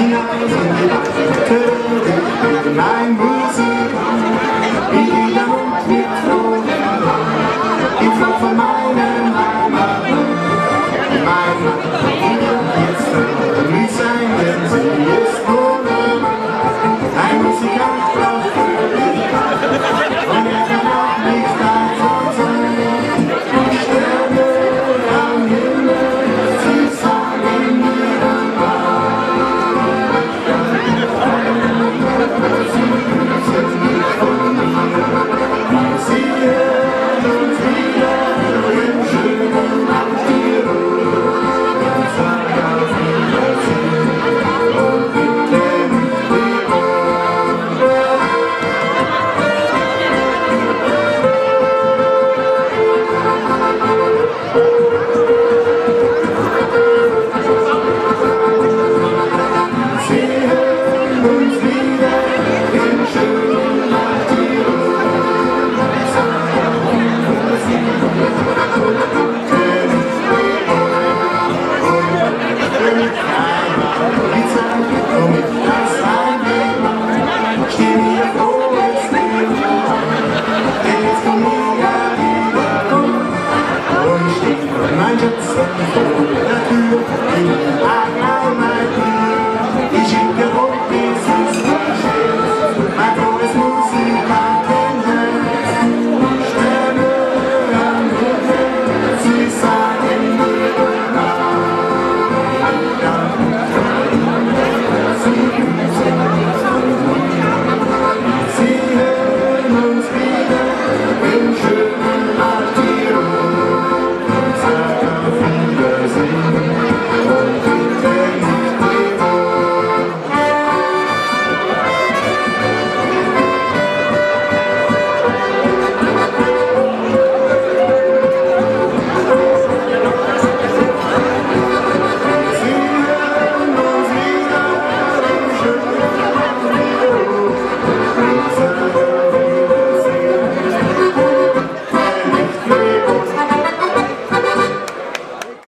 hinaus in die Weite, ich bin ein Musikant, wie jeder Hund wird froh, ich floh von meinem Heimatland, mein Mann, jetzt verließ sein, denn sie ist wunderbar, ein Musikant braucht Freude, und er kann auch nicht einsam sein, die Sterne am Himmel, sie sagen ihren Mein Schatz, der Tür, in der Heimat.